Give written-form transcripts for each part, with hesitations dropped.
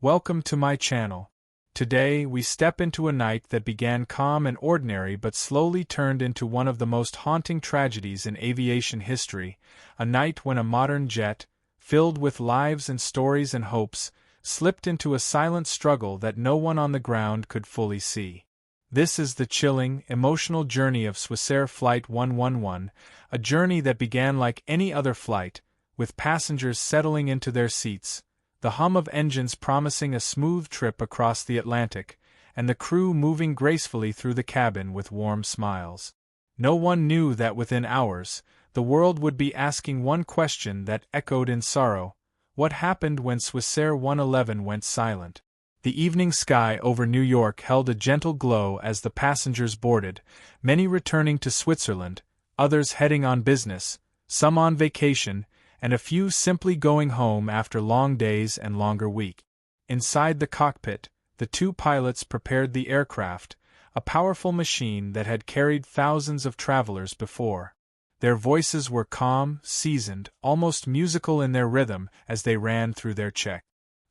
Welcome to my channel. Today we step into a night that began calm and ordinary but slowly turned into one of the most haunting tragedies in aviation history, a night when a modern jet, filled with lives and stories and hopes, slipped into a silent struggle that no one on the ground could fully see. This is the chilling, emotional journey of Swissair Flight 111, a journey that began like any other flight, with passengers settling into their seats, the hum of engines promising a smooth trip across the Atlantic, and the crew moving gracefully through the cabin with warm smiles. No one knew that within hours, the world would be asking one question that echoed in sorrow: what happened when Swissair 111 went silent? The evening sky over New York held a gentle glow as the passengers boarded, many returning to Switzerland, others heading on business, some on vacation, and a few simply going home after long days and longer weeks. Inside the cockpit, the two pilots prepared the aircraft, a powerful machine that had carried thousands of travelers before. Their voices were calm, seasoned, almost musical in their rhythm as they ran through their check.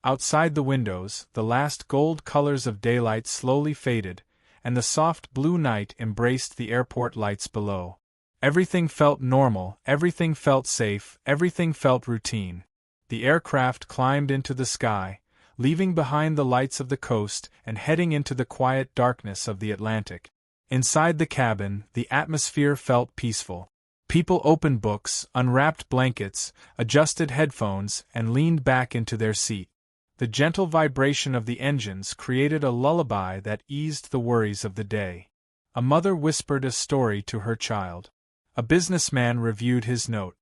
Outside the windows, the last gold colors of daylight slowly faded, and the soft blue night embraced the airport lights below. Everything felt normal, everything felt safe, everything felt routine. The aircraft climbed into the sky, leaving behind the lights of the coast and heading into the quiet darkness of the Atlantic. Inside the cabin, the atmosphere felt peaceful. People opened books, unwrapped blankets, adjusted headphones, and leaned back into their seat. The gentle vibration of the engines created a lullaby that eased the worries of the day. A mother whispered a story to her child. A businessman reviewed his note.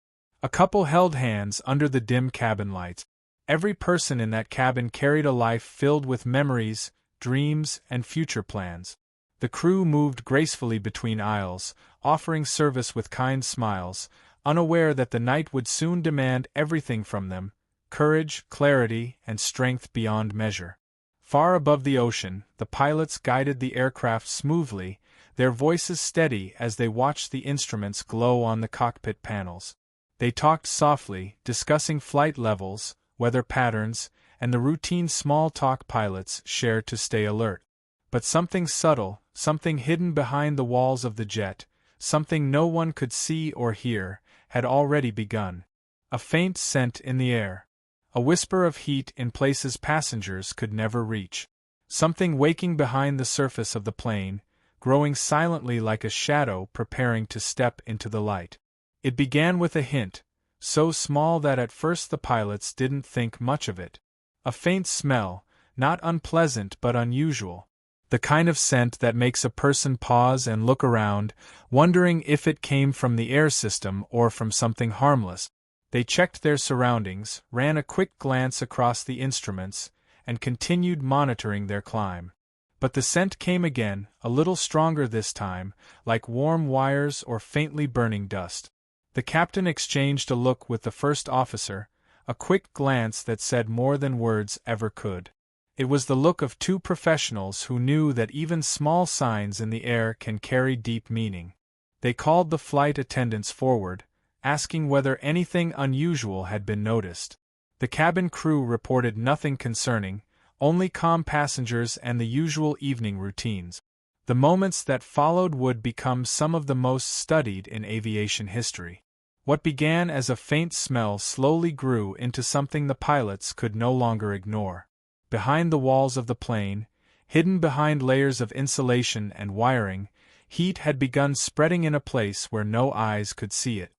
A couple held hands under the dim cabin lights. Every person in that cabin carried a life filled with memories, dreams, and future plans. The crew moved gracefully between aisles, offering service with kind smiles, unaware that the night would soon demand everything from them: courage, clarity, and strength beyond measure. Far above the ocean, the pilots guided the aircraft smoothly, their voices steady as they watched the instruments glow on the cockpit panels. They talked softly, discussing flight levels, weather patterns, and the routine small talk pilots shared to stay alert. But something subtle, something hidden behind the walls of the jet, something no one could see or hear, had already begun. A faint scent in the air. A whisper of heat in places passengers could never reach. Something waking behind the surface of the plane, growing silently like a shadow preparing to step into the light. It began with a hint, so small that at first the pilots didn't think much of it. A faint smell, not unpleasant but unusual. The kind of scent that makes a person pause and look around, wondering if it came from the air system or from something harmless. They checked their surroundings, ran a quick glance across the instruments, and continued monitoring their climb. But the scent came again, a little stronger this time, like warm wires or faintly burning dust. The captain exchanged a look with the first officer, a quick glance that said more than words ever could. It was the look of two professionals who knew that even small signs in the air can carry deep meaning. They called the flight attendants forward, asking whether anything unusual had been noticed. The cabin crew reported nothing concerning, only calm passengers and the usual evening routines. The moments that followed would become some of the most studied in aviation history. What began as a faint smell slowly grew into something the pilots could no longer ignore. Behind the walls of the plane, hidden behind layers of insulation and wiring, heat had begun spreading in a place where no eyes could see it.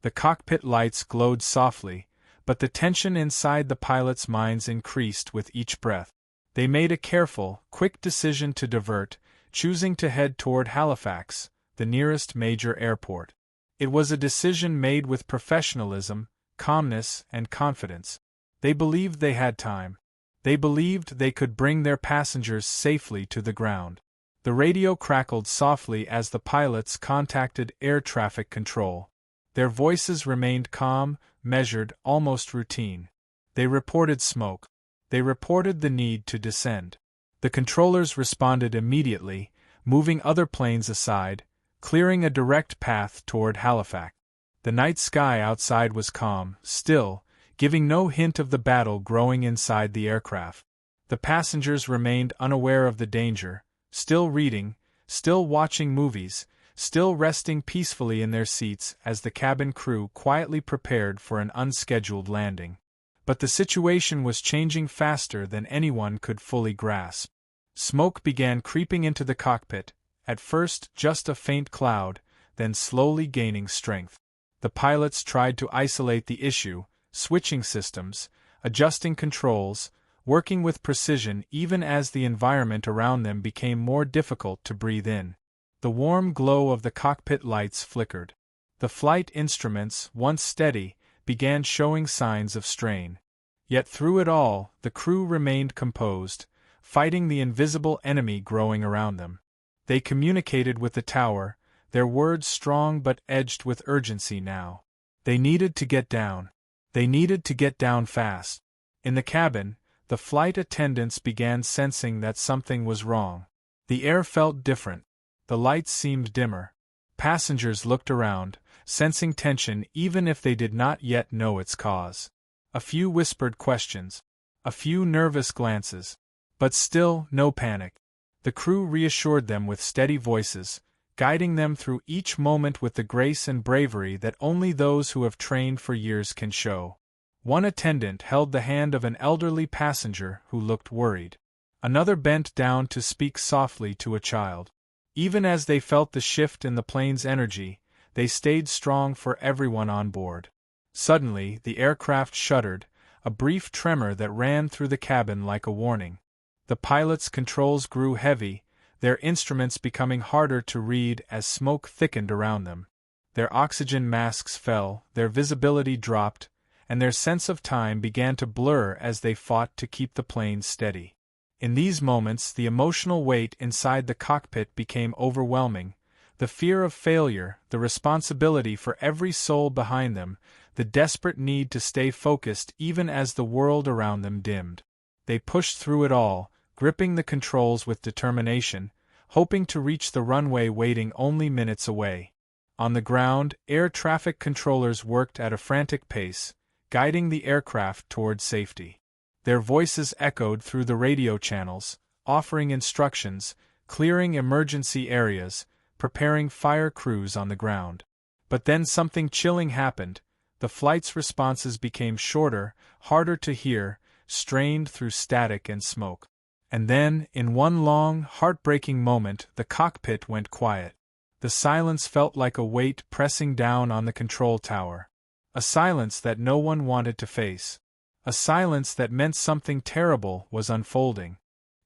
The cockpit lights glowed softly, but the tension inside the pilots' minds increased with each breath. They made a careful, quick decision to divert, choosing to head toward Halifax, the nearest major airport. It was a decision made with professionalism, calmness, and confidence. They believed they had time. They believed they could bring their passengers safely to the ground. The radio crackled softly as the pilots contacted air traffic control. Their voices remained calm, measured, almost routine. They reported smoke. They reported the need to descend. The controllers responded immediately, moving other planes aside, clearing a direct path toward Halifax. The night sky outside was calm, still, giving no hint of the battle growing inside the aircraft. The passengers remained unaware of the danger, still reading, still watching movies, still resting peacefully in their seats as the cabin crew quietly prepared for an unscheduled landing. But the situation was changing faster than anyone could fully grasp. Smoke began creeping into the cockpit, at first just a faint cloud, then slowly gaining strength. The pilots tried to isolate the issue, switching systems, adjusting controls, working with precision even as the environment around them became more difficult to breathe in. The warm glow of the cockpit lights flickered. The flight instruments, once steady, began showing signs of strain. Yet through it all, the crew remained composed, fighting the invisible enemy growing around them. They communicated with the tower, their words strong but edged with urgency now. They needed to get down. They needed to get down fast. In the cabin, the flight attendants began sensing that something was wrong. The air felt different. The lights seemed dimmer. Passengers looked around, sensing tension even if they did not yet know its cause. A few whispered questions. A few nervous glances. But still, no panic. The crew reassured them with steady voices, guiding them through each moment with the grace and bravery that only those who have trained for years can show. One attendant held the hand of an elderly passenger who looked worried. Another bent down to speak softly to a child. Even as they felt the shift in the plane's energy, they stayed strong for everyone on board. Suddenly, the aircraft shuddered, a brief tremor that ran through the cabin like a warning. The pilots' controls grew heavy, their instruments becoming harder to read as smoke thickened around them. Their oxygen masks fell, their visibility dropped, and their sense of time began to blur as they fought to keep the plane steady. In these moments, the emotional weight inside the cockpit became overwhelming. The fear of failure, the responsibility for every soul behind them, the desperate need to stay focused even as the world around them dimmed. They pushed through it all, gripping the controls with determination, hoping to reach the runway waiting only minutes away. On the ground, air traffic controllers worked at a frantic pace, guiding the aircraft toward safety. Their voices echoed through the radio channels, offering instructions, clearing emergency areas, preparing fire crews on the ground. But then something chilling happened. The flight's responses became shorter, harder to hear, strained through static and smoke. And then, in one long, heartbreaking moment, the cockpit went quiet. The silence felt like a weight pressing down on the control tower. A silence that no one wanted to face. A silence that meant something terrible was unfolding.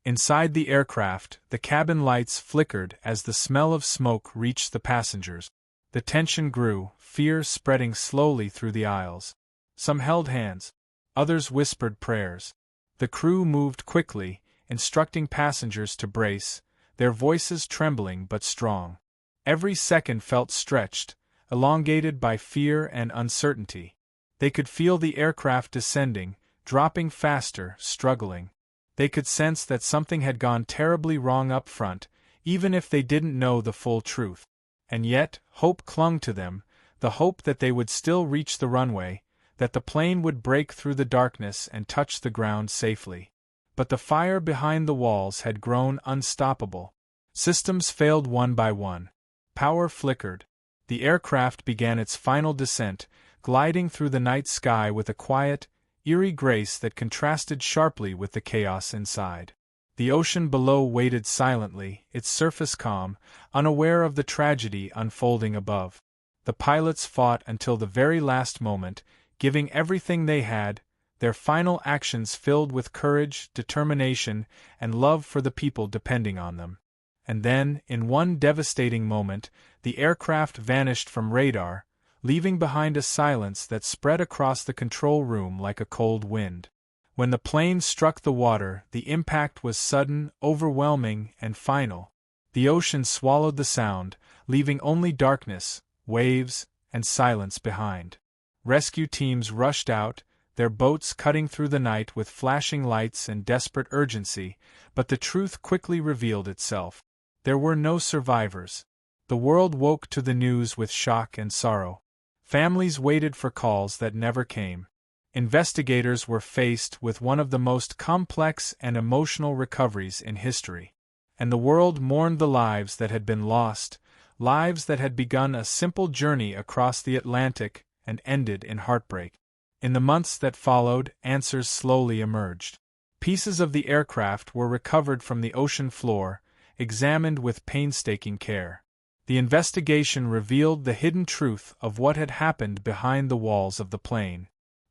Inside the aircraft, the cabin lights flickered as the smell of smoke reached the passengers. The tension grew, fear spreading slowly through the aisles. Some held hands. Others whispered prayers. The crew moved quickly, instructing passengers to brace, their voices trembling but strong. Every second felt stretched, elongated by fear and uncertainty. They could feel the aircraft descending, dropping faster, struggling. They could sense that something had gone terribly wrong up front, even if they didn't know the full truth. And yet, hope clung to them, the hope that they would still reach the runway, that the plane would break through the darkness and touch the ground safely. But the fire behind the walls had grown unstoppable. Systems failed one by one. Power flickered. The aircraft began its final descent, gliding through the night sky with a quiet, eerie grace that contrasted sharply with the chaos inside. The ocean below waited silently, its surface calm, unaware of the tragedy unfolding above. The pilots fought until the very last moment, giving everything they had, their final actions filled with courage, determination, and love for the people depending on them. And then, in one devastating moment, the aircraft vanished from radar, leaving behind a silence that spread across the control room like a cold wind. When the plane struck the water, the impact was sudden, overwhelming, and final. The ocean swallowed the sound, leaving only darkness, waves, and silence behind. Rescue teams rushed out, their boats cutting through the night with flashing lights and desperate urgency, but the truth quickly revealed itself. There were no survivors. The world woke to the news with shock and sorrow. Families waited for calls that never came. investigators were faced with one of the most complex and emotional recoveries in history. And the world mourned the lives that had been lost, lives that had begun a simple journey across the Atlantic and ended in heartbreak. In the months that followed, answers slowly emerged. Pieces of the aircraft were recovered from the ocean floor, examined with painstaking care. The investigation revealed the hidden truth of what had happened behind the walls of the plane.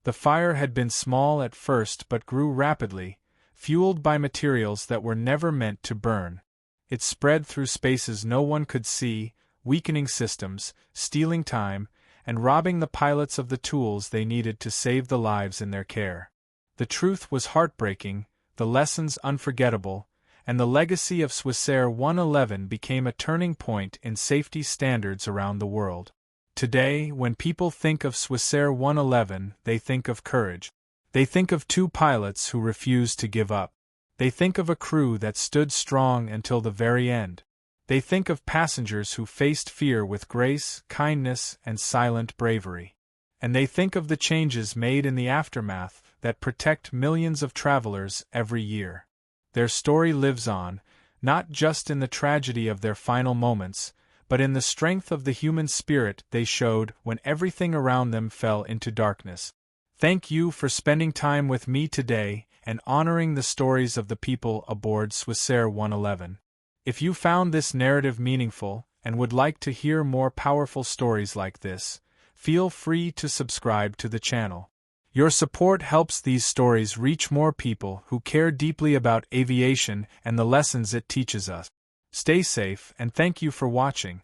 The fire had been small at first but grew rapidly, fueled by materials that were never meant to burn. It spread through spaces no one could see, weakening systems, stealing time, and robbing the pilots of the tools they needed to save the lives in their care. The truth was heartbreaking, the lessons unforgettable, and the legacy of Swissair 111 became a turning point in safety standards around the world. Today, when people think of Swissair 111, they think of courage. They think of two pilots who refused to give up. They think of a crew that stood strong until the very end. They think of passengers who faced fear with grace, kindness, and silent bravery. And they think of the changes made in the aftermath that protect millions of travelers every year. Their story lives on, not just in the tragedy of their final moments, but in the strength of the human spirit they showed when everything around them fell into darkness. Thank you for spending time with me today and honoring the stories of the people aboard Swissair 111. If you found this narrative meaningful and would like to hear more powerful stories like this, feel free to subscribe to the channel. Your support helps these stories reach more people who care deeply about aviation and the lessons it teaches us. Stay safe and thank you for watching.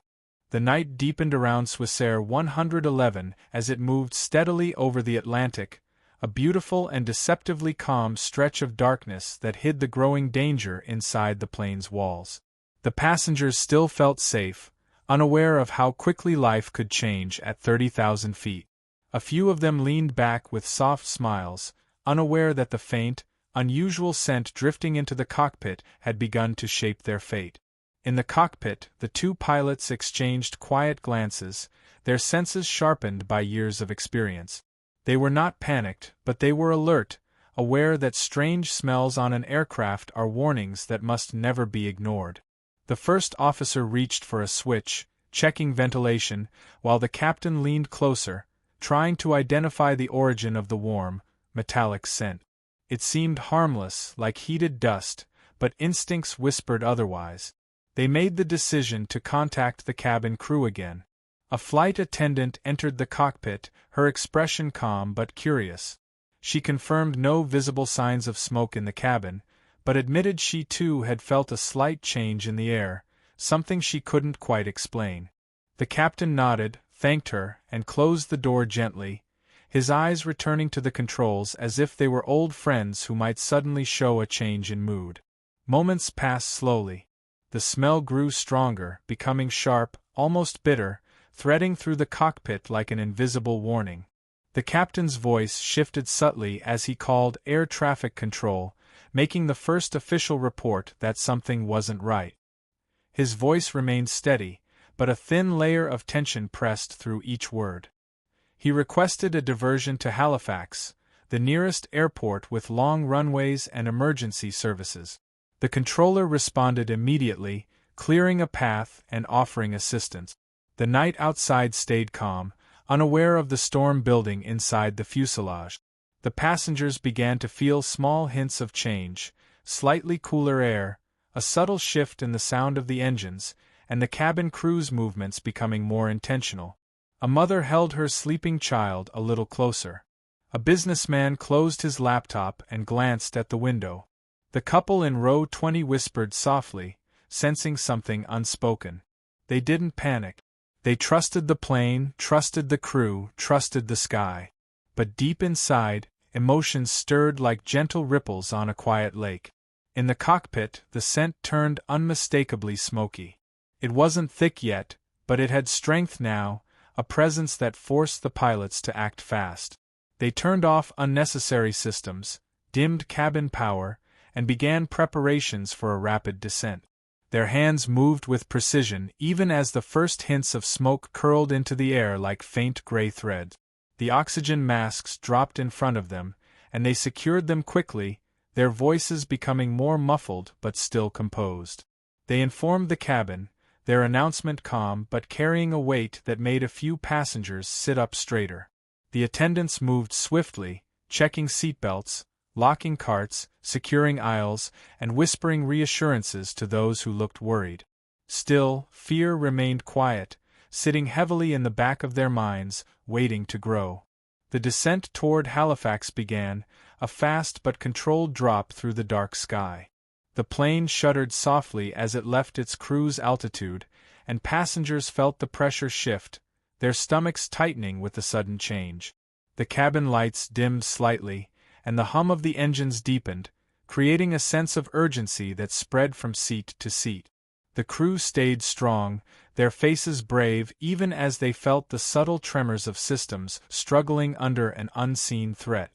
The night deepened around Swissair 111 as it moved steadily over the Atlantic, a beautiful and deceptively calm stretch of darkness that hid the growing danger inside the plane's walls. The passengers still felt safe, unaware of how quickly life could change at 30,000 feet. A few of them leaned back with soft smiles, unaware that the faint, unusual scent drifting into the cockpit had begun to shape their fate. In the cockpit, the two pilots exchanged quiet glances, their senses sharpened by years of experience. They were not panicked, but they were alert, aware that strange smells on an aircraft are warnings that must never be ignored. The first officer reached for a switch, checking ventilation, while the captain leaned closer, trying to identify the origin of the warm, metallic scent. It seemed harmless, like heated dust, but instincts whispered otherwise. They made the decision to contact the cabin crew again. A flight attendant entered the cockpit, her expression calm but curious. She confirmed no visible signs of smoke in the cabin, but admitted she too had felt a slight change in the air, something she couldn't quite explain. The captain nodded, thanked her, and closed the door gently, his eyes returning to the controls as if they were old friends who might suddenly show a change in mood. Moments passed slowly. The smell grew stronger, becoming sharp, almost bitter, threading through the cockpit like an invisible warning. The captain's voice shifted subtly as he called air traffic control, making the first official report that something wasn't right. His voice remained steady, but a thin layer of tension pressed through each word. He requested a diversion to Halifax, the nearest airport with long runways and emergency services. The controller responded immediately, clearing a path and offering assistance. The night outside stayed calm, unaware of the storm building inside the fuselage. The passengers began to feel small hints of change, slightly cooler air, a subtle shift in the sound of the engines, and the cabin crew's movements becoming more intentional. A mother held her sleeping child a little closer. A businessman closed his laptop and glanced at the window. The couple in row 20 whispered softly, sensing something unspoken. They didn't panic. They trusted the plane, trusted the crew, trusted the sky. But deep inside, emotions stirred like gentle ripples on a quiet lake. In the cockpit, the scent turned unmistakably smoky. It wasn't thick yet, but it had strength now, a presence that forced the pilots to act fast. They turned off unnecessary systems, dimmed cabin power, and began preparations for a rapid descent. Their hands moved with precision even as the first hints of smoke curled into the air like faint gray threads. The oxygen masks dropped in front of them, and they secured them quickly, their voices becoming more muffled but still composed. They informed the cabin, their announcement calm but carrying a weight that made a few passengers sit up straighter. The attendants moved swiftly, checking seatbelts, locking carts, securing aisles, and whispering reassurances to those who looked worried. Still, fear remained quiet, sitting heavily in the back of their minds, waiting to grow. The descent toward Halifax began, a fast but controlled drop through the dark sky. The plane shuddered softly as it left its cruise altitude, and passengers felt the pressure shift, their stomachs tightening with the sudden change. The cabin lights dimmed slightly, and the hum of the engines deepened, creating a sense of urgency that spread from seat to seat. The crew stayed strong, their faces brave even as they felt the subtle tremors of systems struggling under an unseen threat.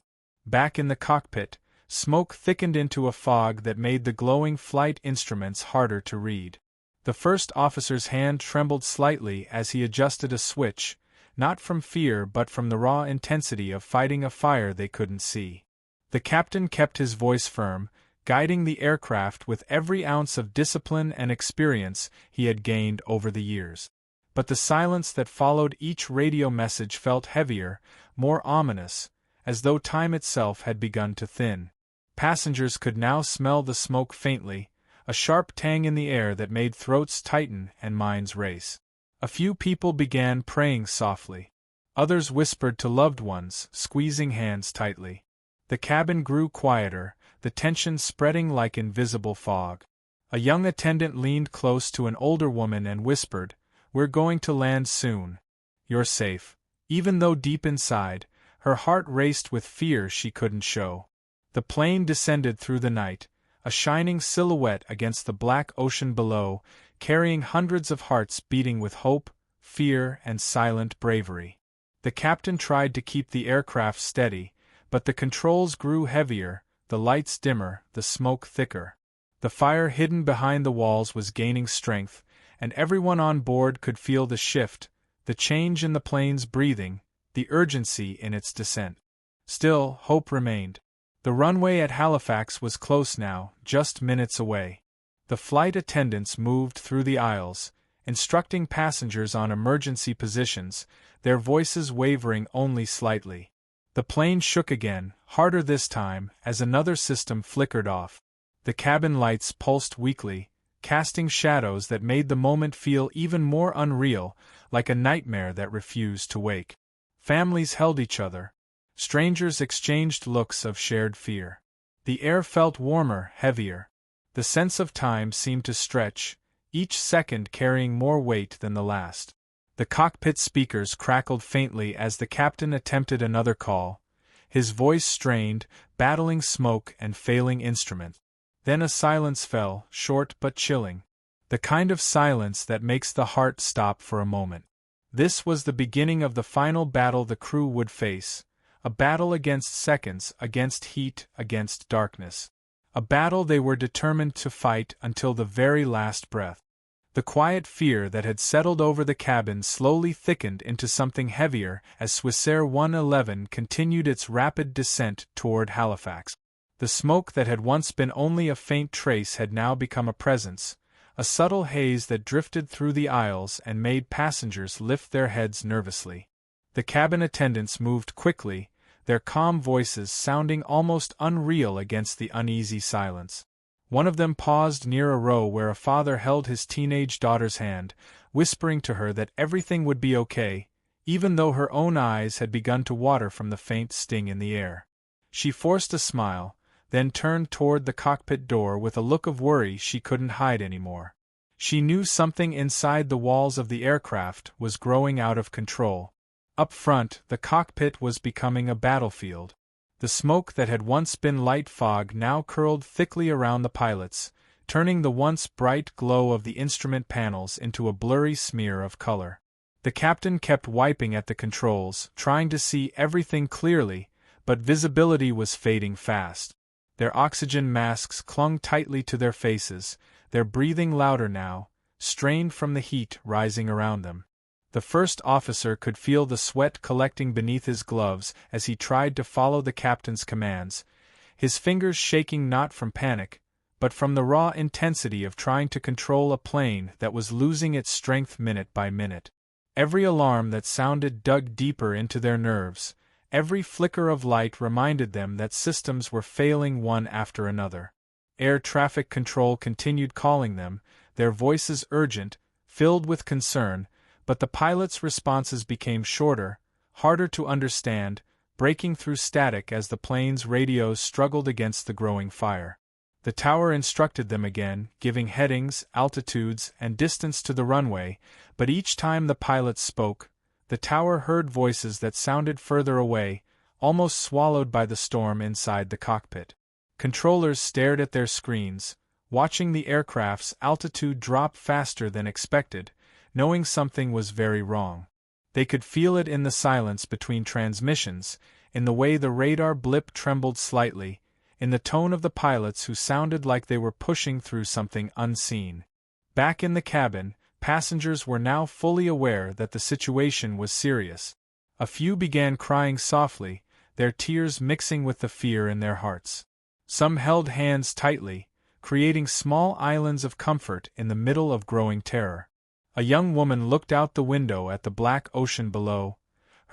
Back in the cockpit, smoke thickened into a fog that made the glowing flight instruments harder to read. The first officer's hand trembled slightly as he adjusted a switch, not from fear but from the raw intensity of fighting a fire they couldn't see. The captain kept his voice firm, guiding the aircraft with every ounce of discipline and experience he had gained over the years. But the silence that followed each radio message felt heavier, more ominous, as though time itself had begun to thin. Passengers could now smell the smoke faintly, a sharp tang in the air that made throats tighten and minds race. A few people began praying softly. Others whispered to loved ones, squeezing hands tightly. The cabin grew quieter, the tension spreading like invisible fog. A young attendant leaned close to an older woman and whispered, "We're going to land soon. You're safe." Even though deep inside, her heart raced with fear she couldn't show. The plane descended through the night, a shining silhouette against the black ocean below, carrying hundreds of hearts beating with hope, fear, and silent bravery. The captain tried to keep the aircraft steady, but the controls grew heavier, the lights dimmer, the smoke thicker. The fire hidden behind the walls was gaining strength, and everyone on board could feel the shift, the change in the plane's breathing, the urgency in its descent. Still, hope remained. The runway at Halifax was close now, just minutes away. The flight attendants moved through the aisles, instructing passengers on emergency positions, their voices wavering only slightly. The plane shook again, harder this time, as another system flickered off. The cabin lights pulsed weakly, casting shadows that made the moment feel even more unreal, like a nightmare that refused to wake. Families held each other. Strangers exchanged looks of shared fear. The air felt warmer, heavier. The sense of time seemed to stretch, each second carrying more weight than the last. The cockpit speakers crackled faintly as the captain attempted another call, his voice strained, battling smoke and failing instrument. Then a silence fell, short but chilling. The kind of silence that makes the heart stop for a moment. This was the beginning of the final battle the crew would face. A battle against seconds, against heat, against darkness. A battle they were determined to fight until the very last breath. The quiet fear that had settled over the cabin slowly thickened into something heavier as Swissair 111 continued its rapid descent toward Halifax. The smoke that had once been only a faint trace had now become a presence, a subtle haze that drifted through the aisles and made passengers lift their heads nervously. The cabin attendants moved quickly, their calm voices sounding almost unreal against the uneasy silence. One of them paused near a row where a father held his teenage daughter's hand, whispering to her that everything would be okay, even though her own eyes had begun to water from the faint sting in the air. She forced a smile, then turned toward the cockpit door with a look of worry she couldn't hide anymore. She knew something inside the walls of the aircraft was growing out of control. Up front, the cockpit was becoming a battlefield. The smoke that had once been light fog now curled thickly around the pilots, turning the once bright glow of the instrument panels into a blurry smear of color. The captain kept wiping at the controls, trying to see everything clearly, but visibility was fading fast. Their oxygen masks clung tightly to their faces, their breathing louder now, strained from the heat rising around them. The first officer could feel the sweat collecting beneath his gloves as he tried to follow the captain's commands, his fingers shaking not from panic, but from the raw intensity of trying to control a plane that was losing its strength minute by minute. Every alarm that sounded dug deeper into their nerves. Every flicker of light reminded them that systems were failing one after another. Air traffic control continued calling them, their voices urgent, filled with concern, but the pilots' responses became shorter, harder to understand, breaking through static as the plane's radios struggled against the growing fire. The tower instructed them again, giving headings, altitudes, and distance to the runway, but each time the pilots spoke, the tower heard voices that sounded further away, almost swallowed by the storm inside the cockpit. Controllers stared at their screens, watching the aircraft's altitude drop faster than expected, knowing something was very wrong. They could feel it in the silence between transmissions, in the way the radar blip trembled slightly, in the tone of the pilots who sounded like they were pushing through something unseen. Back in the cabin, passengers were now fully aware that the situation was serious. A few began crying softly, their tears mixing with the fear in their hearts. Some held hands tightly, creating small islands of comfort in the middle of growing terror. A young woman looked out the window at the black ocean below,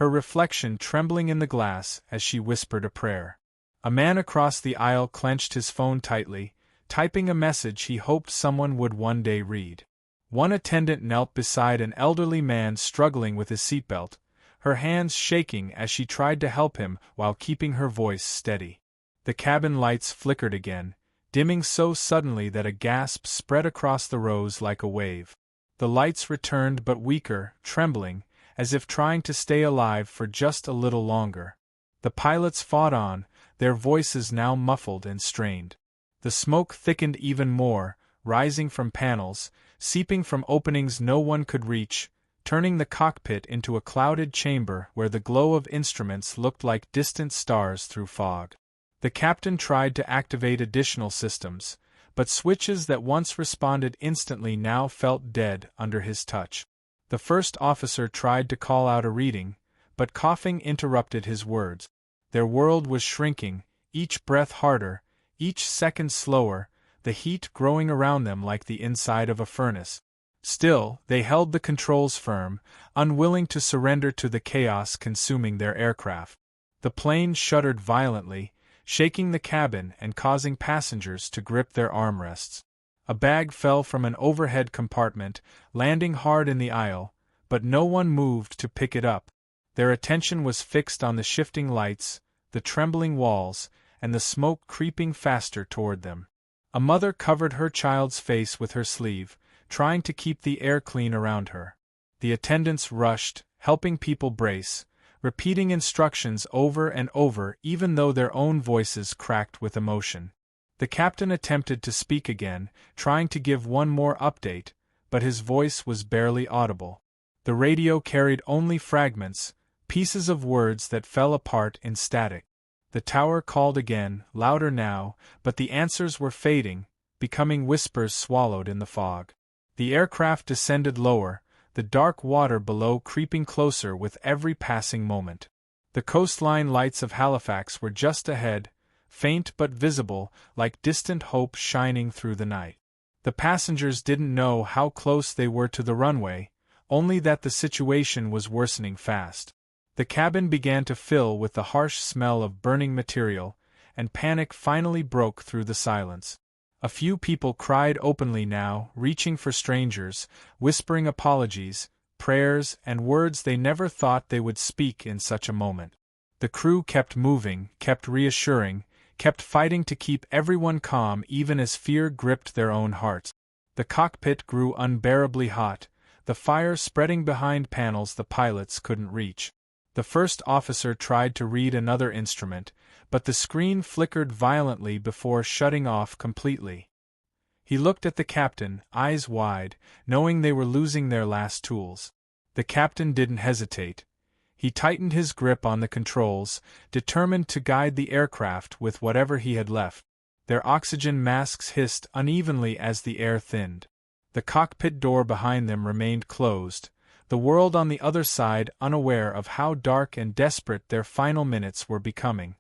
her reflection trembling in the glass as she whispered a prayer. A man across the aisle clenched his phone tightly, typing a message he hoped someone would one day read. One attendant knelt beside an elderly man struggling with his seatbelt, her hands shaking as she tried to help him while keeping her voice steady. The cabin lights flickered again, dimming so suddenly that a gasp spread across the rows like a wave. The lights returned but weaker, trembling, as if trying to stay alive for just a little longer. The pilots fought on, their voices now muffled and strained. The smoke thickened even more, rising from panels, seeping from openings no one could reach, turning the cockpit into a clouded chamber where the glow of instruments looked like distant stars through fog. The captain tried to activate additional systems, but switches that once responded instantly now felt dead under his touch. The first officer tried to call out a reading, but coughing interrupted his words. Their world was shrinking, each breath harder, each second slower, the heat growing around them like the inside of a furnace. Still, they held the controls firm, unwilling to surrender to the chaos consuming their aircraft. The plane shuddered violently, shaking the cabin and causing passengers to grip their armrests. A bag fell from an overhead compartment, landing hard in the aisle, but no one moved to pick it up. Their attention was fixed on the shifting lights, the trembling walls, and the smoke creeping faster toward them. A mother covered her child's face with her sleeve, trying to keep the air clean around her. The attendants rushed, helping people brace, repeating instructions over and over even though their own voices cracked with emotion. The captain attempted to speak again, trying to give one more update, but his voice was barely audible. The radio carried only fragments, pieces of words that fell apart in static. The tower called again, louder now, but the answers were fading, becoming whispers swallowed in the fog. The aircraft descended lower, the dark water below creeping closer with every passing moment. The coastline lights of Halifax were just ahead, faint but visible, like distant hope shining through the night. The passengers didn't know how close they were to the runway, only that the situation was worsening fast. The cabin began to fill with the harsh smell of burning material, and panic finally broke through the silence. A few people cried openly now, reaching for strangers, whispering apologies, prayers, and words they never thought they would speak in such a moment. The crew kept moving, kept reassuring, kept fighting to keep everyone calm even as fear gripped their own hearts. The cockpit grew unbearably hot, the fire spreading behind panels the pilots couldn't reach. The first officer tried to read another instrument, but the screen flickered violently before shutting off completely. He looked at the captain, eyes wide, knowing they were losing their last tools. The captain didn't hesitate. He tightened his grip on the controls, determined to guide the aircraft with whatever he had left. Their oxygen masks hissed unevenly as the air thinned. The cockpit door behind them remained closed, the world on the other side unaware of how dark and desperate their final minutes were becoming.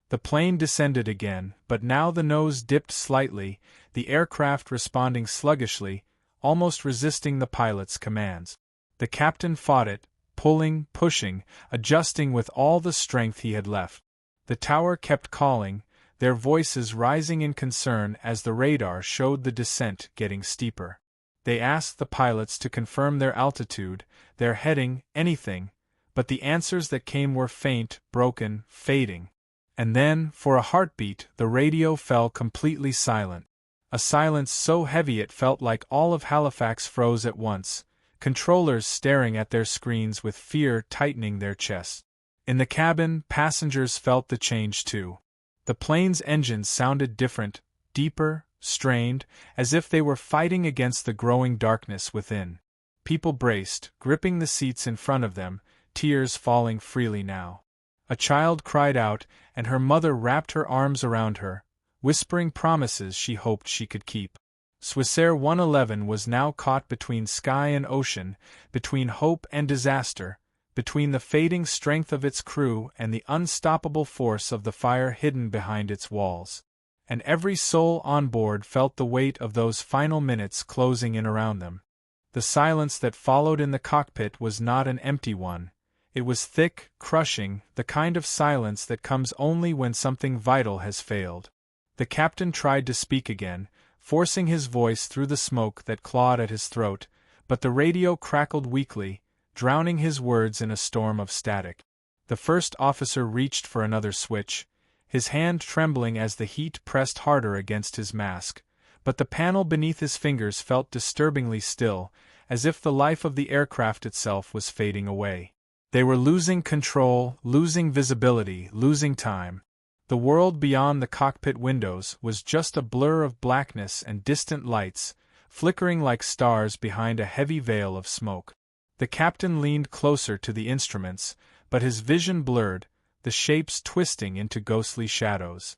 The plane descended again, but now the nose dipped slightly, the aircraft responding sluggishly, almost resisting the pilot's commands. The captain fought it, pulling, pushing, adjusting with all the strength he had left. The tower kept calling, their voices rising in concern as the radar showed the descent getting steeper. They asked the pilots to confirm their altitude, their heading, anything, but the answers that came were faint, broken, fading. And then, for a heartbeat, the radio fell completely silent. A silence so heavy it felt like all of Halifax froze at once, controllers staring at their screens with fear tightening their chests. In the cabin, passengers felt the change too. The plane's engines sounded different, deeper, strained, as if they were fighting against the growing darkness within. People braced, gripping the seats in front of them, tears falling freely now. A child cried out, and her mother wrapped her arms around her, whispering promises she hoped she could keep. Swissair 111 was now caught between sky and ocean, between hope and disaster, between the fading strength of its crew and the unstoppable force of the fire hidden behind its walls. And every soul on board felt the weight of those final minutes closing in around them. The silence that followed in the cockpit was not an empty one. It was thick, crushing, the kind of silence that comes only when something vital has failed. The captain tried to speak again, forcing his voice through the smoke that clawed at his throat, but the radio crackled weakly, drowning his words in a storm of static. The first officer reached for another switch, his hand trembling as the heat pressed harder against his mask, but the panel beneath his fingers felt disturbingly still, as if the life of the aircraft itself was fading away. They were losing control, losing visibility, losing time. The world beyond the cockpit windows was just a blur of blackness and distant lights, flickering like stars behind a heavy veil of smoke. The captain leaned closer to the instruments, but his vision blurred, the shapes twisting into ghostly shadows.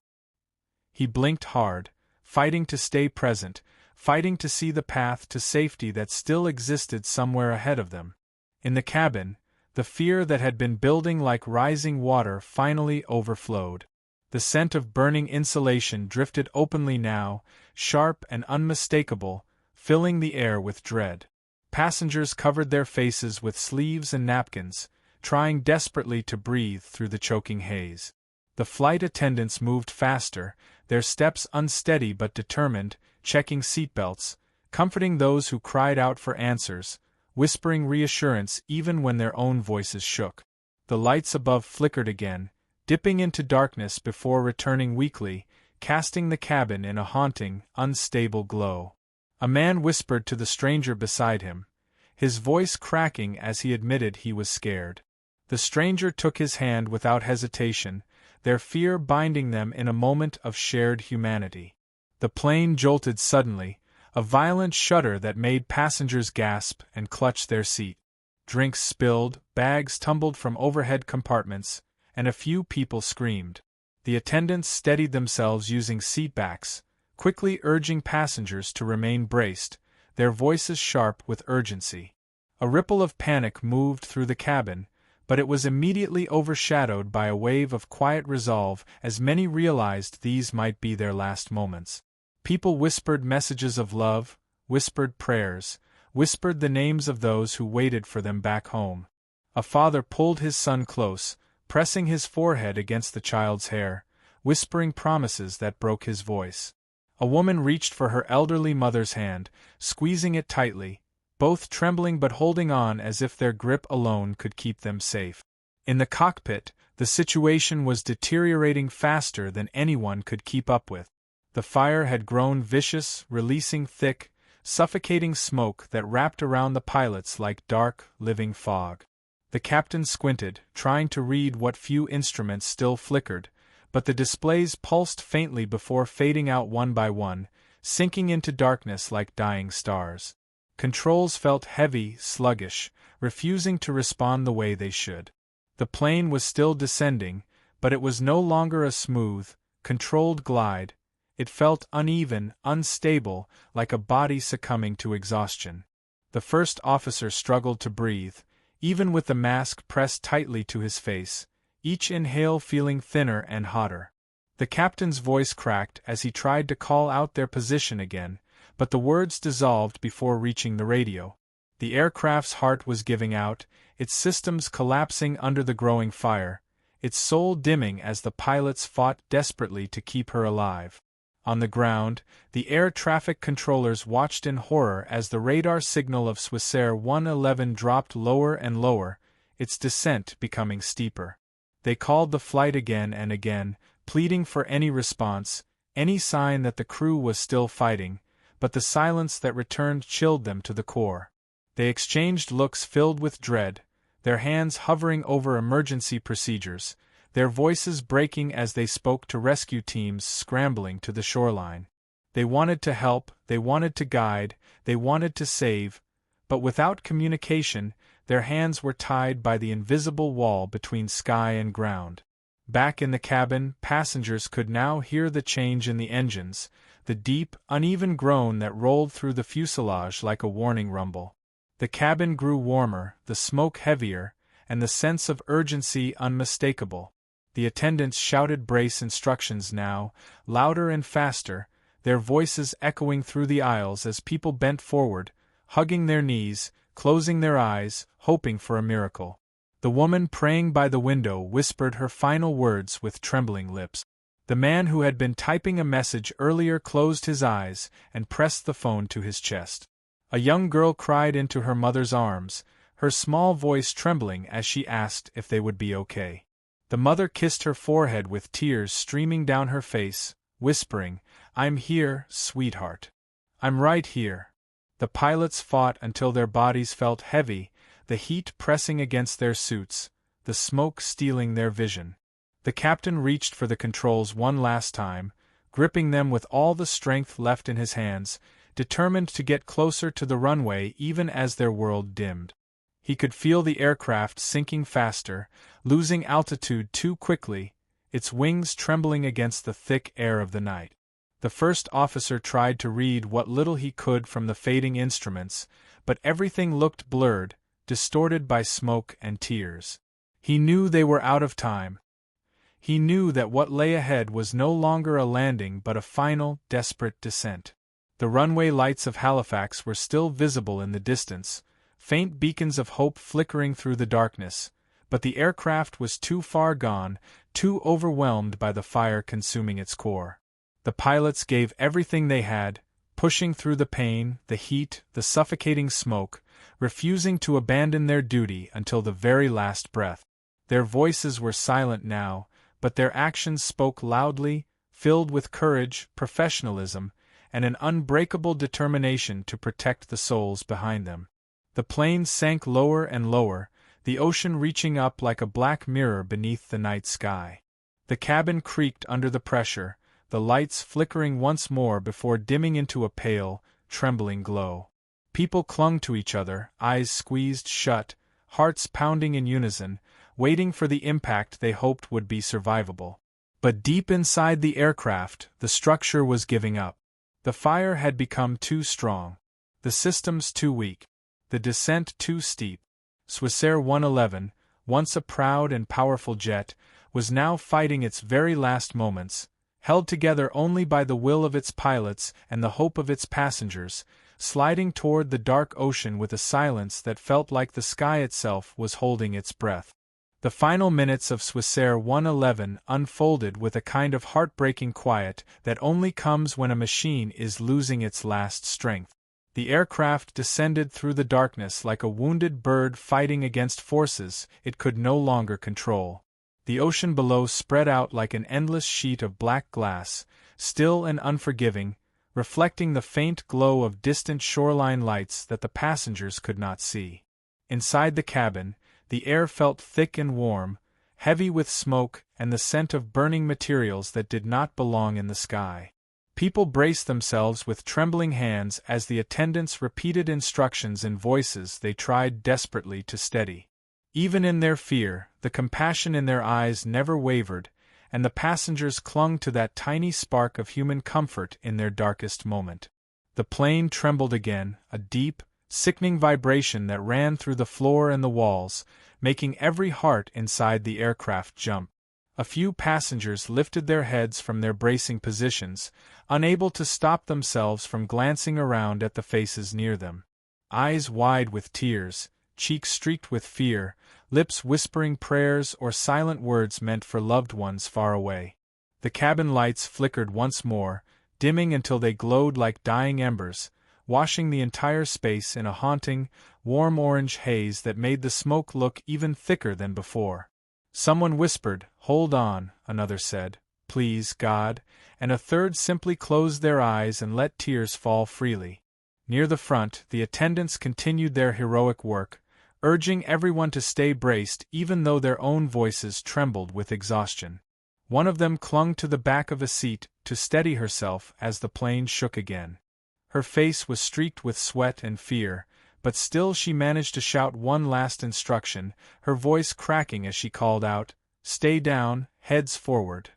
He blinked hard, fighting to stay present, fighting to see the path to safety that still existed somewhere ahead of them. In the cabin, the fear that had been building like rising water finally overflowed. The scent of burning insulation drifted openly now, sharp and unmistakable, filling the air with dread. Passengers covered their faces with sleeves and napkins, trying desperately to breathe through the choking haze. The flight attendants moved faster, their steps unsteady but determined, checking seatbelts, comforting those who cried out for answers, whispering reassurance even when their own voices shook. The lights above flickered again, dipping into darkness before returning weakly, casting the cabin in a haunting, unstable glow. A man whispered to the stranger beside him, his voice cracking as he admitted he was scared. The stranger took his hand without hesitation, their fear binding them in a moment of shared humanity. The plane jolted suddenly, a violent shudder that made passengers gasp and clutch their seat. Drinks spilled, bags tumbled from overhead compartments, and a few people screamed. The attendants steadied themselves using seatbacks, quickly urging passengers to remain braced, their voices sharp with urgency. A ripple of panic moved through the cabin, but it was immediately overshadowed by a wave of quiet resolve as many realized these might be their last moments. People whispered messages of love, whispered prayers, whispered the names of those who waited for them back home. A father pulled his son close, pressing his forehead against the child's hair, whispering promises that broke his voice. A woman reached for her elderly mother's hand, squeezing it tightly, both trembling but holding on as if their grip alone could keep them safe. In the cockpit, the situation was deteriorating faster than anyone could keep up with. The fire had grown vicious, releasing thick, suffocating smoke that wrapped around the pilots like dark, living fog. The captain squinted, trying to read what few instruments still flickered, but the displays pulsed faintly before fading out one by one, sinking into darkness like dying stars. Controls felt heavy, sluggish, refusing to respond the way they should. The plane was still descending, but it was no longer a smooth, controlled glide. It felt uneven, unstable, like a body succumbing to exhaustion. The first officer struggled to breathe, even with the mask pressed tightly to his face, each inhale feeling thinner and hotter. The captain's voice cracked as he tried to call out their position again, but the words dissolved before reaching the radio. The aircraft's heart was giving out, its systems collapsing under the growing fire, its soul dimming as the pilots fought desperately to keep her alive. On the ground, the air traffic controllers watched in horror as the radar signal of Swissair 111 dropped lower and lower, its descent becoming steeper. They called the flight again and again, pleading for any response, any sign that the crew was still fighting, but the silence that returned chilled them to the core. They exchanged looks filled with dread, their hands hovering over emergency procedures, their voices breaking as they spoke to rescue teams scrambling to the shoreline. They wanted to help, they wanted to guide, they wanted to save, but without communication, their hands were tied by the invisible wall between sky and ground. Back in the cabin, passengers could now hear the change in the engines, the deep, uneven groan that rolled through the fuselage like a warning rumble. The cabin grew warmer, the smoke heavier, and the sense of urgency unmistakable. The attendants shouted brace instructions now, louder and faster, their voices echoing through the aisles as people bent forward, hugging their knees, closing their eyes, hoping for a miracle. The woman praying by the window whispered her final words with trembling lips. The man who had been typing a message earlier closed his eyes and pressed the phone to his chest. A young girl cried into her mother's arms, her small voice trembling as she asked if they would be okay. The mother kissed her forehead with tears streaming down her face, whispering, "I'm here, sweetheart. I'm right here." The pilots fought until their bodies felt heavy, the heat pressing against their suits, the smoke stealing their vision. The captain reached for the controls one last time, gripping them with all the strength left in his hands, determined to get closer to the runway even as their world dimmed. He could feel the aircraft sinking faster, losing altitude too quickly, its wings trembling against the thick air of the night. The first officer tried to read what little he could from the fading instruments, but everything looked blurred, distorted by smoke and tears. He knew they were out of time. He knew that what lay ahead was no longer a landing but a final, desperate descent. The runway lights of Halifax were still visible in the distance, faint beacons of hope flickering through the darkness, but the aircraft was too far gone, too overwhelmed by the fire consuming its core. The pilots gave everything they had, pushing through the pain, the heat, the suffocating smoke, refusing to abandon their duty until the very last breath. Their voices were silent now, but their actions spoke loudly, filled with courage, professionalism, and an unbreakable determination to protect the souls behind them. The plane sank lower and lower, the ocean reaching up like a black mirror beneath the night sky. The cabin creaked under the pressure, the lights flickering once more before dimming into a pale, trembling glow. People clung to each other, eyes squeezed shut, hearts pounding in unison, waiting for the impact they hoped would be survivable. But deep inside the aircraft, the structure was giving up. The fire had become too strong, the systems too weak, the descent too steep. Swissair 111, once a proud and powerful jet, was now fighting its very last moments, held together only by the will of its pilots and the hope of its passengers, sliding toward the dark ocean with a silence that felt like the sky itself was holding its breath. The final minutes of Swissair 111 unfolded with a kind of heartbreaking quiet that only comes when a machine is losing its last strength. The aircraft descended through the darkness like a wounded bird fighting against forces it could no longer control. The ocean below spread out like an endless sheet of black glass, still and unforgiving, reflecting the faint glow of distant shoreline lights that the passengers could not see. Inside the cabin, the air felt thick and warm, heavy with smoke and the scent of burning materials that did not belong in the sky. People braced themselves with trembling hands as the attendants repeated instructions in voices they tried desperately to steady. Even in their fear, the compassion in their eyes never wavered, and the passengers clung to that tiny spark of human comfort in their darkest moment. The plane trembled again, a deep, sickening vibration that ran through the floor and the walls, making every heart inside the aircraft jump. A few passengers lifted their heads from their bracing positions, unable to stop themselves from glancing around at the faces near them. Eyes wide with tears, cheeks streaked with fear, lips whispering prayers or silent words meant for loved ones far away. The cabin lights flickered once more, dimming until they glowed like dying embers, washing the entire space in a haunting, warm orange haze that made the smoke look even thicker than before. Someone whispered, "Hold on," another said, "Please, God," and a third simply closed their eyes and let tears fall freely. Near the front, the attendants continued their heroic work, urging everyone to stay braced even though their own voices trembled with exhaustion. One of them clung to the back of a seat to steady herself as the plane shook again. Her face was streaked with sweat and fear, but still she managed to shout one last instruction, her voice cracking as she called out, "Stay down, heads forward."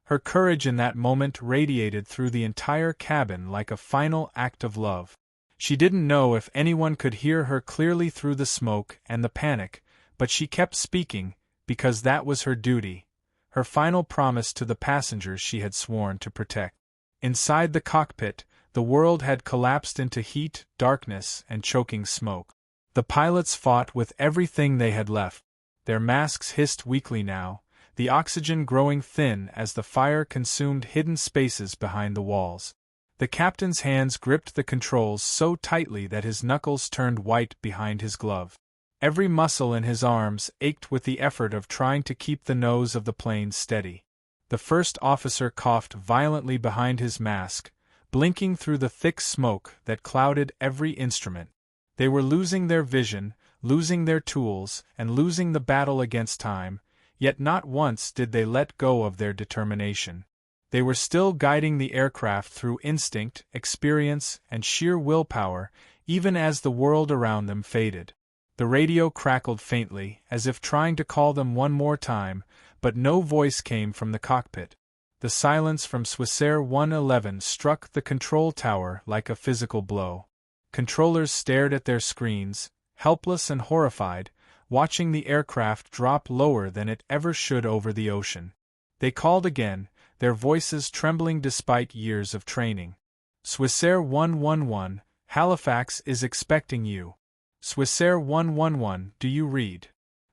Her courage in that moment radiated through the entire cabin like a final act of love. She didn't know if anyone could hear her clearly through the smoke and the panic, but she kept speaking, because that was her duty, her final promise to the passengers she had sworn to protect. Inside the cockpit, the world had collapsed into heat, darkness, and choking smoke. The pilots fought with everything they had left. Their masks hissed weakly now, the oxygen growing thin as the fire consumed hidden spaces behind the walls. The captain's hands gripped the controls so tightly that his knuckles turned white behind his glove. Every muscle in his arms ached with the effort of trying to keep the nose of the plane steady. The first officer coughed violently behind his mask, blinking through the thick smoke that clouded every instrument. They were losing their vision, losing their tools, and losing the battle against time, yet not once did they let go of their determination. They were still guiding the aircraft through instinct, experience, and sheer willpower, even as the world around them faded. The radio crackled faintly, as if trying to call them one more time, but no voice came from the cockpit. The silence from Swissair 111 struck the control tower like a physical blow. Controllers stared at their screens, helpless and horrified, watching the aircraft drop lower than it ever should over the ocean. They called again, their voices trembling despite years of training. "Swissair 111, Halifax is expecting you. Swissair 111, do you read?"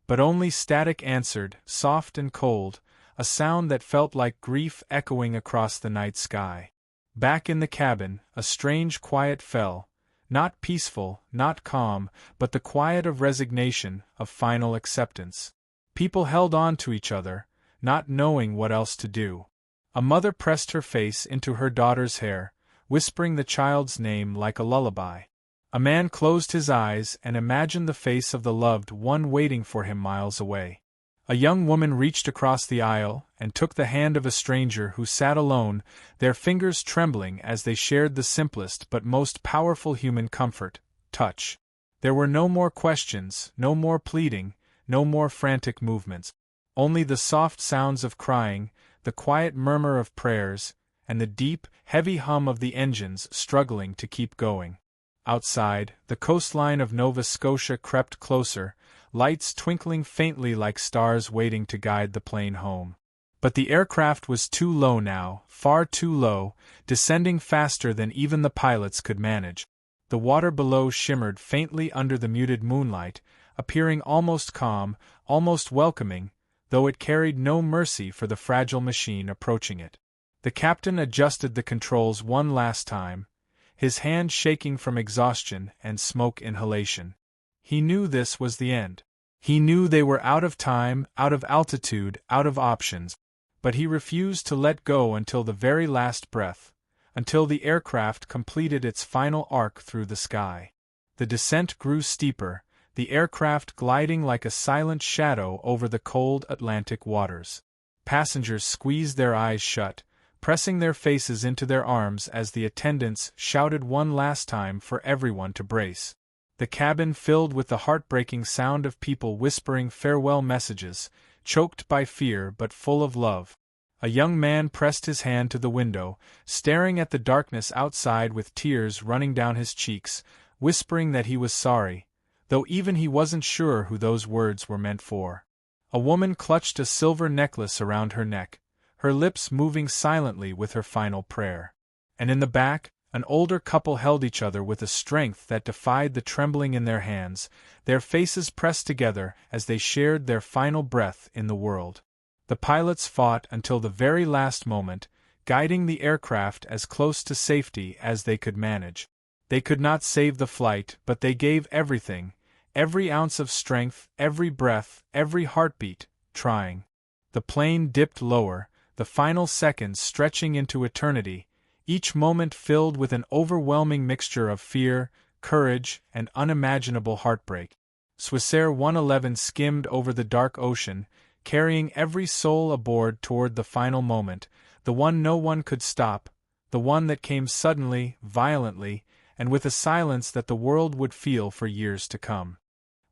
But only static answered, soft and cold, a sound that felt like grief echoing across the night sky. Back in the cabin, a strange quiet fell, not peaceful, not calm, but the quiet of resignation, of final acceptance. People held on to each other, not knowing what else to do. A mother pressed her face into her daughter's hair, whispering the child's name like a lullaby. A man closed his eyes and imagined the face of the loved one waiting for him miles away. A young woman reached across the aisle and took the hand of a stranger who sat alone, their fingers trembling as they shared the simplest but most powerful human comfort, touch. There were no more questions, no more pleading, no more frantic movements. Only the soft sounds of crying, the quiet murmur of prayers, and the deep, heavy hum of the engines struggling to keep going. Outside, the coastline of Nova Scotia crept closer, lights twinkling faintly like stars waiting to guide the plane home. But the aircraft was too low now, far too low, descending faster than even the pilots could manage. The water below shimmered faintly under the muted moonlight, appearing almost calm, almost welcoming, though it carried no mercy for the fragile machine approaching it. The captain adjusted the controls one last time, his hand shaking from exhaustion and smoke inhalation. He knew this was the end. He knew they were out of time, out of altitude, out of options, but he refused to let go until the very last breath, until the aircraft completed its final arc through the sky. The descent grew steeper, the aircraft gliding like a silent shadow over the cold Atlantic waters. Passengers squeezed their eyes shut, pressing their faces into their arms as the attendants shouted one last time for everyone to brace. The cabin filled with the heartbreaking sound of people whispering farewell messages, choked by fear but full of love. A young man pressed his hand to the window, staring at the darkness outside with tears running down his cheeks, whispering that he was sorry, though even he wasn't sure who those words were meant for. A woman clutched a silver necklace around her neck, her lips moving silently with her final prayer. And in the back, an older couple held each other with a strength that defied the trembling in their hands, their faces pressed together as they shared their final breath in the world. The pilots fought until the very last moment, guiding the aircraft as close to safety as they could manage. They could not save the flight, but they gave everything, every ounce of strength, every breath, every heartbeat, trying. The plane dipped lower, the final seconds stretching into eternity, each moment filled with an overwhelming mixture of fear, courage, and unimaginable heartbreak. Swissair 111 skimmed over the dark ocean, carrying every soul aboard toward the final moment, the one no one could stop, the one that came suddenly, violently, and with a silence that the world would feel for years to come.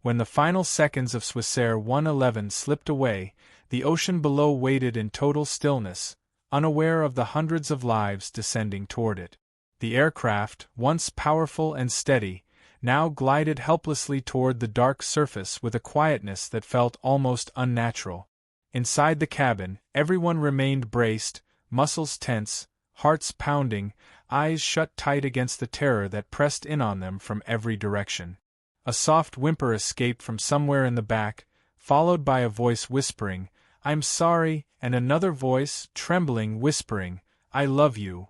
When the final seconds of Swissair 111 slipped away, the ocean below waited in total stillness, unaware of the hundreds of lives descending toward it. The aircraft, once powerful and steady, now glided helplessly toward the dark surface with a quietness that felt almost unnatural. Inside the cabin, everyone remained braced, muscles tense, hearts pounding, eyes shut tight against the terror that pressed in on them from every direction. A soft whimper escaped from somewhere in the back, followed by a voice whispering, "I'm sorry," and another voice, trembling, whispering, "I love you."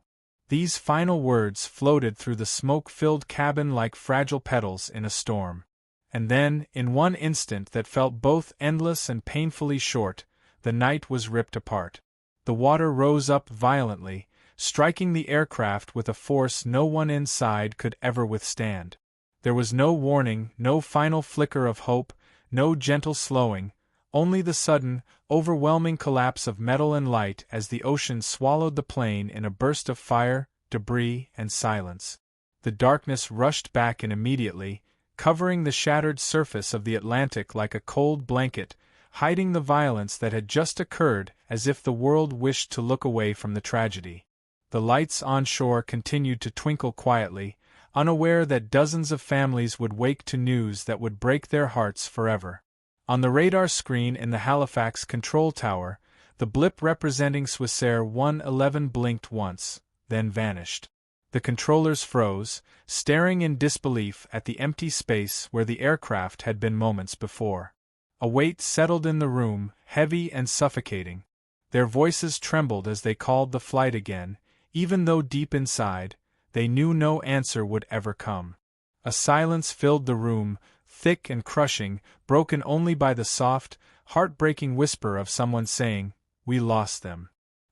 These final words floated through the smoke-filled cabin like fragile petals in a storm. And then, in one instant that felt both endless and painfully short, the night was ripped apart. The water rose up violently, striking the aircraft with a force no one inside could ever withstand. There was no warning, no final flicker of hope, no gentle slowing, only the sudden, overwhelming collapse of metal and light as the ocean swallowed the plane in a burst of fire, debris, and silence. The darkness rushed back in immediately, covering the shattered surface of the Atlantic like a cold blanket, hiding the violence that had just occurred as if the world wished to look away from the tragedy. The lights on shore continued to twinkle quietly, unaware that dozens of families would wake to news that would break their hearts forever. On the radar screen in the Halifax control tower, the blip representing Swissair 111 blinked once, then vanished. The controllers froze, staring in disbelief at the empty space where the aircraft had been moments before. A weight settled in the room, heavy and suffocating. Their voices trembled as they called the flight again, even though deep inside, they knew no answer would ever come. A silence filled the room, thick and crushing, broken only by the soft, heartbreaking whisper of someone saying, "We lost them."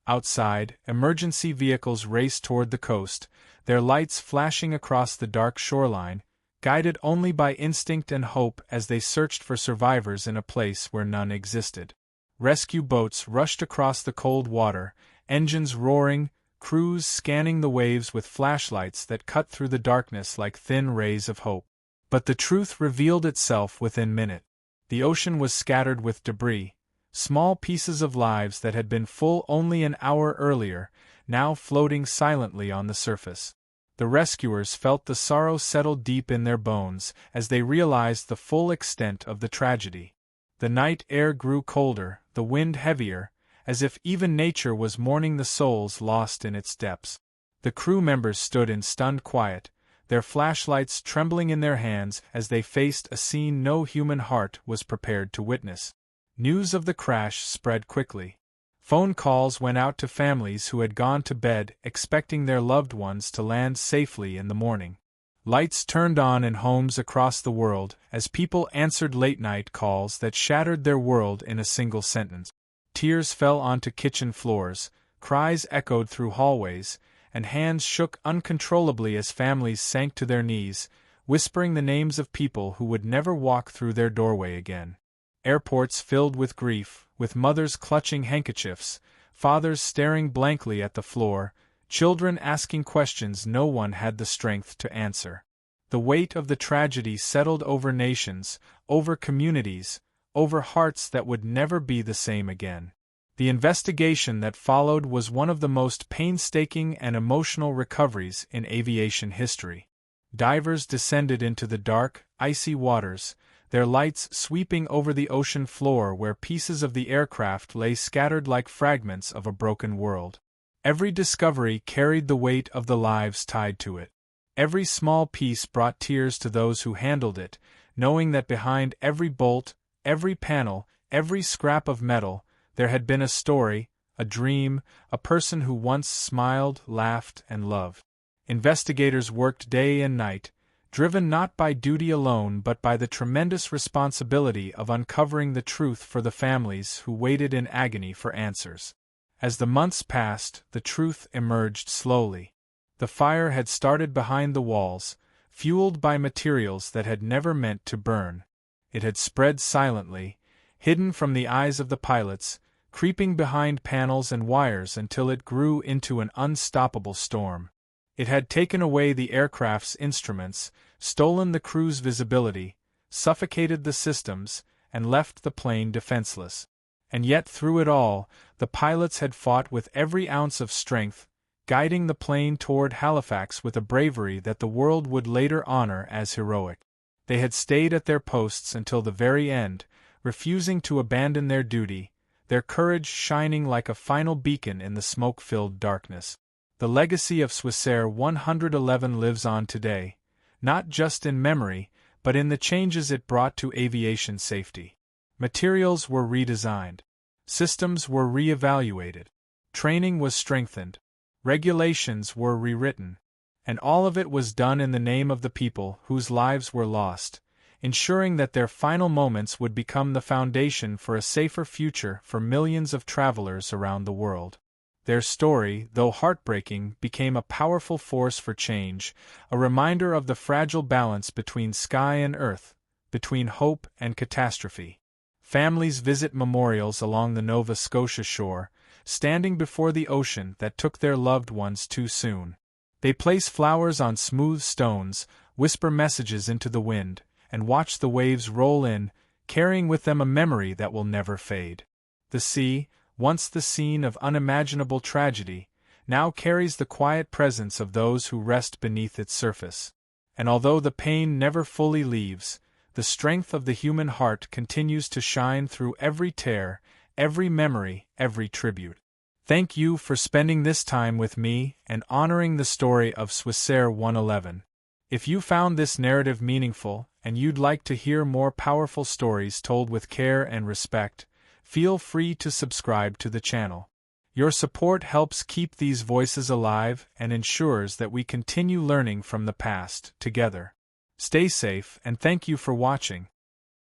Outside, emergency vehicles raced toward the coast, their lights flashing across the dark shoreline, guided only by instinct and hope as they searched for survivors in a place where none existed. Rescue boats rushed across the cold water, engines roaring, crews scanning the waves with flashlights that cut through the darkness like thin rays of hope. But the truth revealed itself within minutes. The ocean was scattered with debris, small pieces of lives that had been full only an hour earlier, now floating silently on the surface. The rescuers felt the sorrow settle deep in their bones as they realized the full extent of the tragedy. The night air grew colder, the wind heavier, as if even nature was mourning the souls lost in its depths. The crew members stood in stunned quiet, their flashlights trembling in their hands as they faced a scene no human heart was prepared to witness. News of the crash spread quickly. Phone calls went out to families who had gone to bed expecting their loved ones to land safely in the morning. Lights turned on in homes across the world as people answered late-night calls that shattered their world in a single sentence. Tears fell onto kitchen floors, cries echoed through hallways, and hands shook uncontrollably as families sank to their knees, whispering the names of people who would never walk through their doorway again. Airports filled with grief, with mothers clutching handkerchiefs, fathers staring blankly at the floor, children asking questions no one had the strength to answer. The weight of the tragedy settled over nations, over communities, over hearts that would never be the same again. The investigation that followed was one of the most painstaking and emotional recoveries in aviation history. Divers descended into the dark, icy waters, their lights sweeping over the ocean floor where pieces of the aircraft lay scattered like fragments of a broken world. Every discovery carried the weight of the lives tied to it. Every small piece brought tears to those who handled it, knowing that behind every bolt, every panel, every scrap of metal, there had been a story, a dream, a person who once smiled, laughed, and loved. Investigators worked day and night, driven not by duty alone but by the tremendous responsibility of uncovering the truth for the families who waited in agony for answers. As the months passed, the truth emerged slowly. The fire had started behind the walls, fueled by materials that had never meant to burn. It had spread silently, hidden from the eyes of the pilots, creeping behind panels and wires until it grew into an unstoppable storm. It had taken away the aircraft's instruments, stolen the crew's visibility, suffocated the systems, and left the plane defenseless. And yet through it all, the pilots had fought with every ounce of strength, guiding the plane toward Halifax with a bravery that the world would later honor as heroic. They had stayed at their posts until the very end, refusing to abandon their duty, their courage shining like a final beacon in the smoke-filled darkness. The legacy of Swissair 111 lives on today, not just in memory, but in the changes it brought to aviation safety. Materials were redesigned. Systems were re-evaluated. Training was strengthened. Regulations were rewritten. And all of it was done in the name of the people whose lives were lost, ensuring that their final moments would become the foundation for a safer future for millions of travelers around the world. Their story, though heartbreaking, became a powerful force for change, a reminder of the fragile balance between sky and earth, between hope and catastrophe. Families visit memorials along the Nova Scotia shore, standing before the ocean that took their loved ones too soon. They place flowers on smooth stones, whisper messages into the wind, and watch the waves roll in, carrying with them a memory that will never fade. The sea, once the scene of unimaginable tragedy, now carries the quiet presence of those who rest beneath its surface. And although the pain never fully leaves, the strength of the human heart continues to shine through every tear, every memory, every tribute. Thank you for spending this time with me and honoring the story of Swissair 111. If you found this narrative meaningful and you'd like to hear more powerful stories told with care and respect, feel free to subscribe to the channel. Your support helps keep these voices alive and ensures that we continue learning from the past together. Stay safe and thank you for watching.